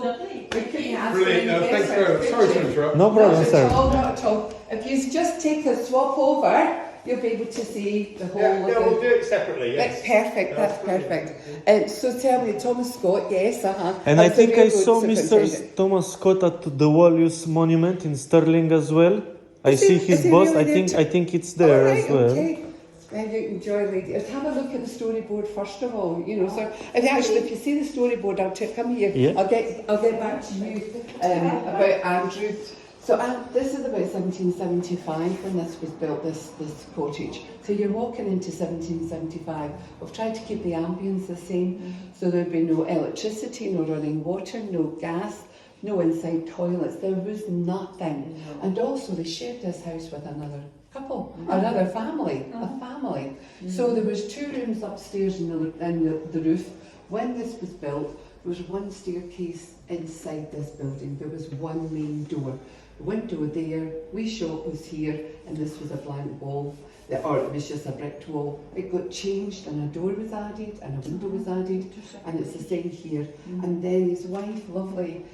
lovely. We couldn't ask Brilliant. any No, thanks better, very much. Sorry to could you? interrupt. No problem, sir. Not at all. If you just take a swap over, you'll be able to see the whole Yeah, of yeah, we'll the... do it separately, yes. That's perfect, that's perfect. So tell me, Thomas Scott, yes, And I That's the think I railroad saw Mr. superintendent. Thomas Scott at the Wallius Monument in Stirling as well. I Is see he- his is he boss. really there I think it's there All right, as well. okay. Then you can join ladies. Have a look at the storyboard first of all. You know, so if you see the storyboard, come here. Yeah. I'll get back to you about Andrew. So this is about 1775 when this was built. This cottage. So you're walking into 1775. We've tried to keep the ambience the same, so there'd be no electricity, no running water, no gas. No inside toilets, there was nothing. No. And also they shared this house with another couple, another family, a family. So there was 2 rooms upstairs in the roof. When this was built, there was 1 staircase inside this building. There was 1 main door. The window there, wee shop was here, and this was a blank wall. Or it was just a brick wall. It got changed and a door was added and a window was added, and it's the same here. And then his wife, lovely,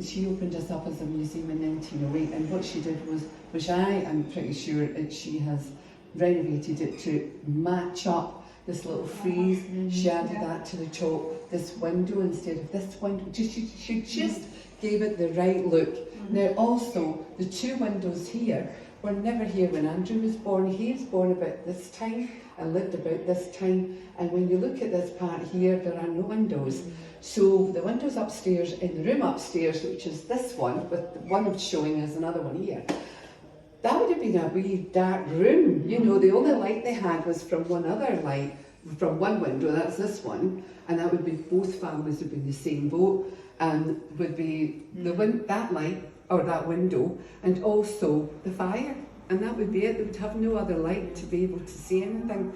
she opened us up as a museum in 1908, and what she did was, which I am pretty sure that she has renovated it to match up this little frieze. She added that to the top, this window instead of this window. She just gave it the right look. Now also, the 2 windows here were never here when Andrew was born. He was born about this time and lived about this time, and when you look at this part here, there are no windows. So the windows upstairs, in the room upstairs, which is this one, with the one I'm showing is another one here, that would have been a wee dark room. You know, the only light they had was from one other light, from one window, that's this one, and that would be both families would be in the same boat, and would be that light, or that window, and also the fire, and that would be it. They would have no other light to be able to see anything.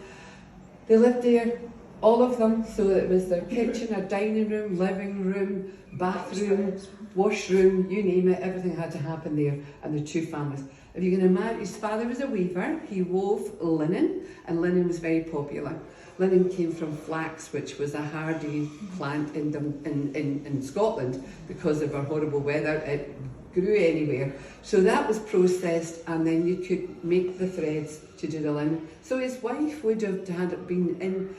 They lived there, all of them, so it was their kitchen, a dining room, living room, bathroom, washroom, you name it, everything had to happen there, and the 2 families. If you can imagine, his father was a weaver, he wove linen, and linen was very popular. Linen came from flax, which was a hardy plant in Scotland. Because of our horrible weather, it grew anywhere. So that was processed, and then you could make the threads to do the linen. So his wife would have had been in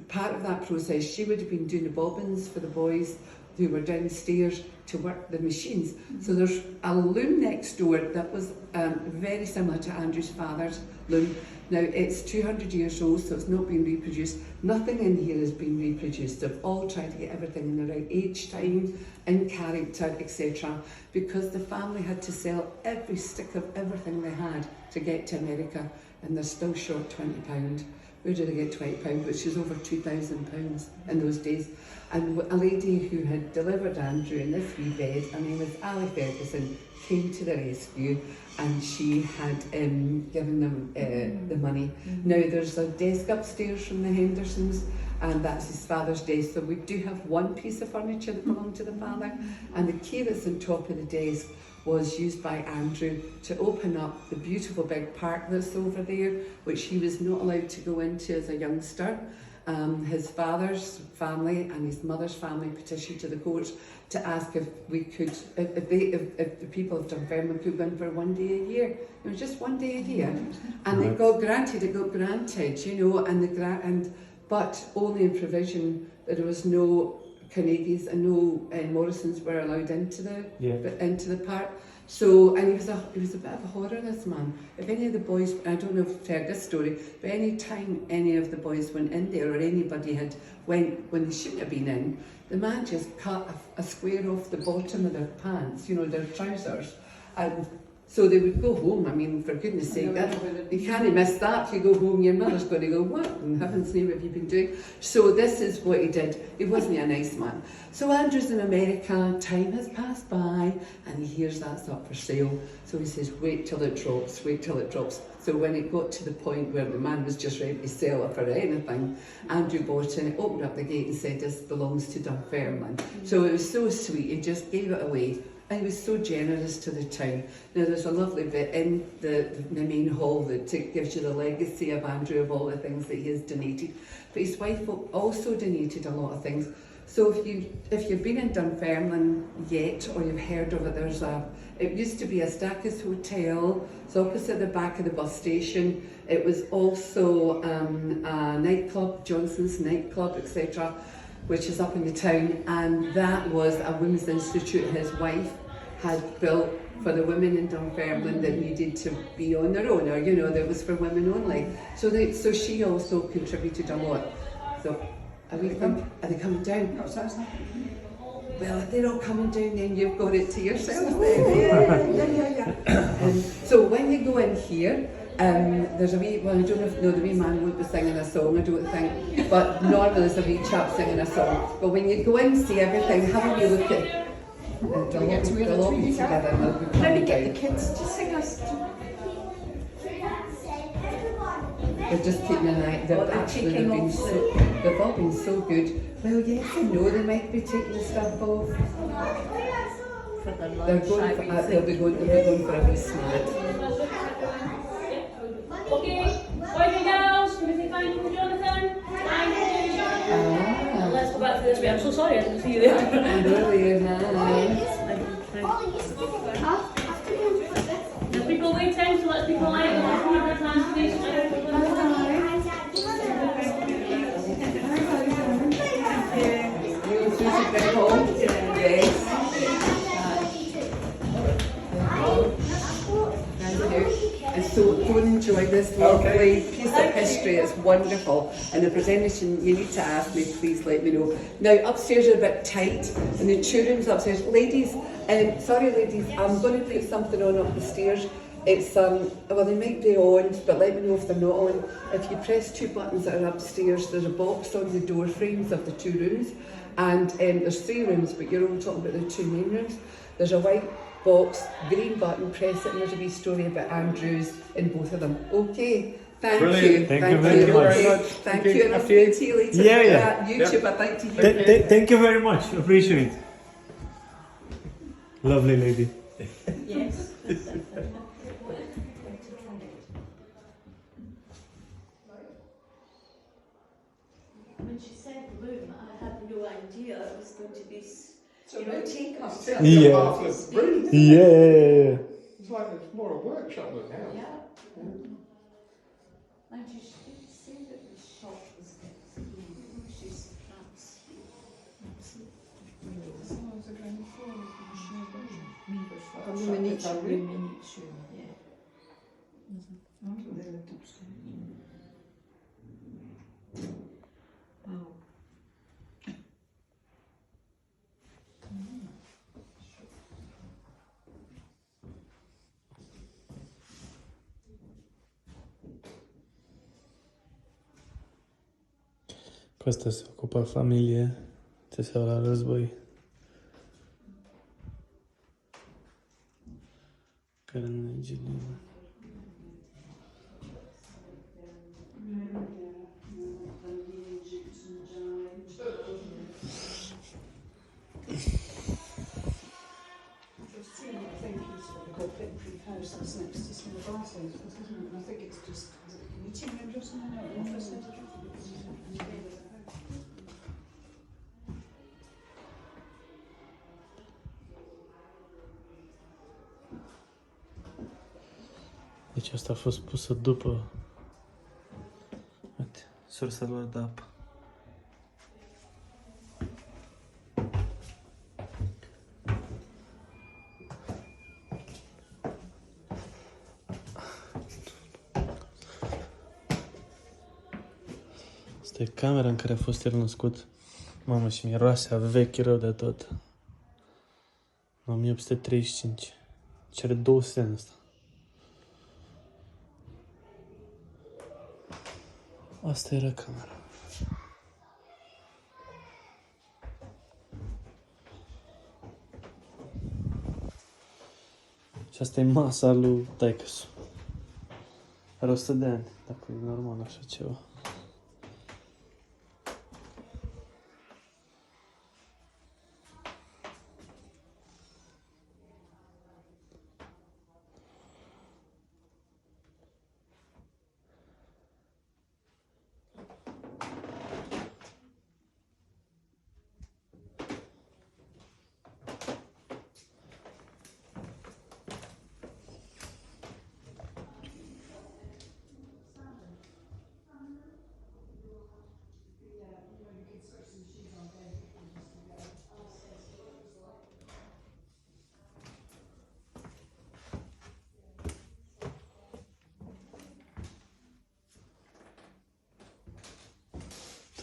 part of that process. She would have been doing the bobbins for the boys who were downstairs to work the machines. So there's a loom next door that was very similar to Andrew's father's loom. Now it's 200 years old, so it's not been reproduced. Nothing in here has been reproduced. They've all tried to get everything in the right age, time, in character, etc. Because the family had to sell every stick of everything they had to get to America, and they're still short £20. Where did they get £20? Which is over £2,000 in those days. And a lady who had delivered Andrew in this wee bed, her name was Ali Ferguson, came to the rescue, and she had given them the money. Now there's a desk upstairs from the Hendersons, and that's his father's desk. So we do have 1 piece of furniture that belonged to the father, and the key that's on top of the desk was used by Andrew to open up the beautiful big park that's over there, which he was not allowed to go into as a youngster. His father's family and his mother's family petitioned to the courts to ask if we could, if the people of Dunfermline could go in for 1 day a year. It was just 1 day a year, and it got granted, you know, but only in provision that there was no Carnegies and no Morrisons were allowed into the park. So, and he was a bit of a horror, this man. If any of the boys, I don't know if you've heard this story, but any time any of the boys went in there, or anybody had went when they shouldn't have been in, the man just cut a square off the bottom of their pants, you know, their trousers, and so they would go home. I mean, for goodness sake, you can't miss that. You go home, your mother's going to go, what in heaven's name have you been doing? So this is what he did. He wasn't a nice man. So Andrew's in America, time has passed by, and he hears that's up for sale. So he says, wait till it drops, wait till it drops. So when it got to the point where the man was just ready to sell it for anything, Andrew bought it, opened up the gate and said, this belongs to Dunfermline. So it was so sweet, he just gave it away. And he was so generous to the town. Now there's a lovely bit in the main hall that gives you the legacy of Andrew, of all the things that he has donated. But his wife also donated a lot of things. So if you've been in Dunfermline yet, or you've heard of it, it used to be a Stackers Hotel. It's opposite the back of the bus station. It was also a nightclub, Johnson's nightclub, etc., which is up in the town, and that was a women's institute his wife had built for the women in Dunfermline that needed to be on their own, or that was for women only. So she also contributed a lot. So are they coming down? No, sounds like Well, if they're all coming down, then you've got it to yourself then. So when you go in here, there's a wee, well, I don't know if the wee man would be singing a song, I don't think, but normally there's a wee chap singing a song. But when you go in and see everything, have a wee look at they'll all be together and they'll be coming maybe get down. the kids to sing us. They're just keeping an eye. They've all been so good. Well, yes and no, they might be taking stuff off. For the They're lunch, going they'll be going for a wee snack. Okay, boys and girls, can we say thank you to Jonathan? Thank you. Let's go back to this way. I'm so sorry I didn't see you there. There's people waiting, so let's people line up. Yes. And so go and enjoy this lovely piece of history. It's wonderful. And if there's anything you need to ask me, please let me know. Now upstairs are a bit tight, and the children's upstairs. Ladies, sorry ladies, I'm going to put something on up the stairs. It's well, they might be on, but let me know if they're not on. If you press 2 buttons that are upstairs, there's a box on the door frames of the 2 rooms, and there's 3 rooms, but you're all talking about the 2 main rooms. There's a white box, green button, press it, and there's a wee story about Andrews in both of them. Okay, thank you. Thank you very much. Thank you, and I'll speak to you later. Yeah. YouTube, I'd like to hear. Thank you very much. Appreciate it. Lovely lady. Yes. When she said room, I had no idea it was going to be, take us. Yeah. Yeah. It's like it's more a workshop than a house. Yeah. And she did say that the shop was she's France. As long as the ground floor is miniature room. Yeah. Wow. Questa si occupa famiglie, ce se la război. Carnegie. House that's next to some of our houses, isn't it? And I think it's just meeting rooms or something, or offices. Deci asta a fost pusă după. Uite, sursa lor de apă. Asta e camera în care a fost el născut. Mamă, și miroase a vechi rău de tot. În 1835. Cere 200 ani asta. Asta era camera. Și asta e masa lui taică-su. Are 100 de ani, dacă e normal așa ceva.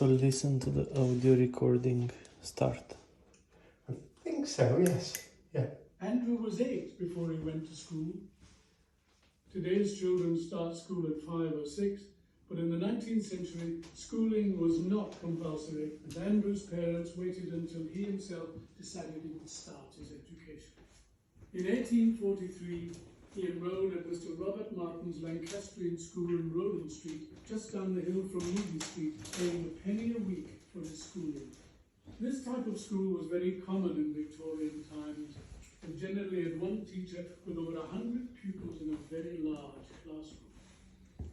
to listen to the audio recording start. I think so, yes. Yeah. Andrew was 8 before he went to school. Today's children start school at 5 or 6, but in the 19th century, schooling was not compulsory, and Andrew's parents waited until he himself decided he would start his education. In 1843, he enrolled at Mr. Robert Martin's Lancastrian School in Rowland Street, just down the hill from Neely Street, paying a penny a week for his schooling. This type of school was very common in Victorian times, and generally had one teacher with over 100 pupils in a very large classroom.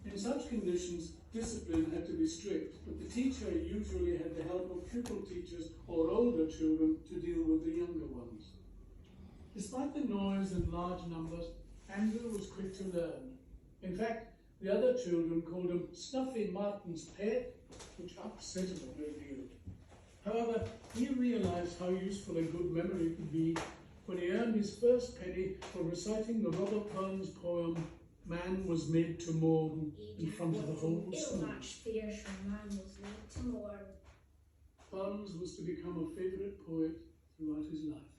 In such conditions, discipline had to be strict, but the teacher usually had the help of pupil teachers or older children to deal with the younger ones. Despite the noise and large numbers, Andrew was quick to learn. In fact, the other children called him Snuffy Martin's pet, which upset him a great deal. However, he realized how useful a good memory could be when he earned his first penny for reciting the Robert Burns poem, Man Was Made to Mourn, in front of the whole school. Burns was to become a favourite poet throughout his life.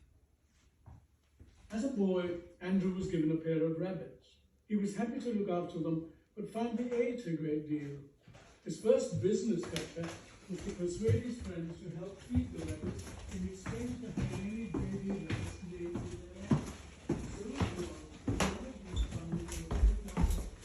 As a boy, Andrew was given a pair of rabbits. He was happy to look after them, but found they ate a great deal. His first business venture was to persuade his friends to help feed the rabbits in exchange for having any baby rabbits laid in their eggs. So it was, the rabbits found they were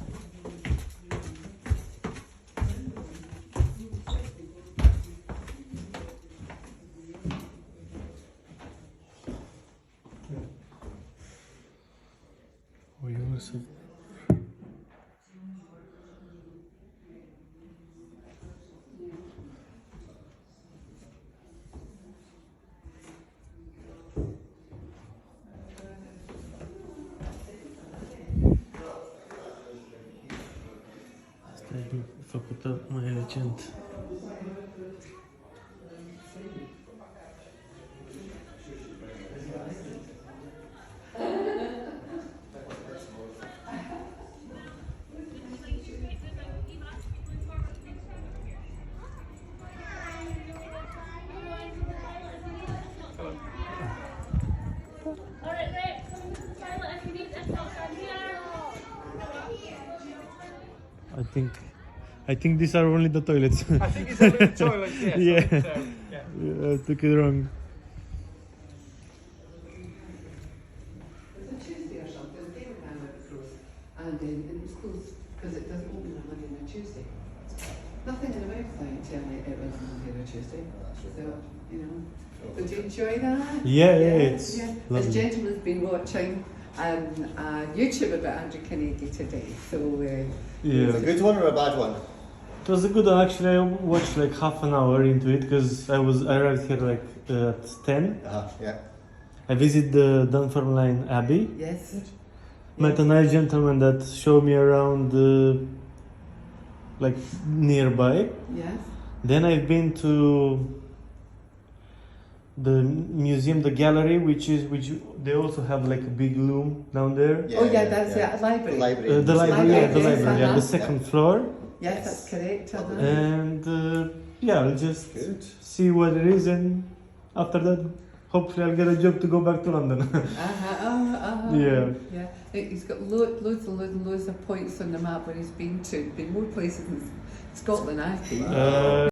Asta e făcută mai recent. Alright, great. Come to the toilet if you need this. I'll stand here. I think these are only the toilets. I think it's only the toilets, yes. Yeah. I think so, yeah. I took it wrong. It was a Tuesday or something, David and I went across, and it was closed because it doesn't open on Monday and a Tuesday. Nothing in the website telling me it was Monday or Tuesday. So, you know, did you enjoy that? Yeah, it's This lovely. gentleman's been watching YouTube about Andrew Carnegie today, so Yeah. A good one or a bad one? It was a good one. Actually, I watched like half an hour into it because I arrived here like at 10. Yeah. I visited the Dunfermline Abbey. yes. Met a nice gentleman that showed me around like nearby. Yes. Then I've been to the museum, the gallery, which they also have like a big loom down there. Oh yeah, that's a library. Library. The library, yeah, the Yes, library, yeah, uh-huh. the second floor. Yes, that's correct. And yeah, I'll just Good. see what it is, and after that, hopefully I'll get a job to go back to London. Yeah. Yeah. He's got loads and loads of points on the map where he's been to. Been more places in Scotland I've been.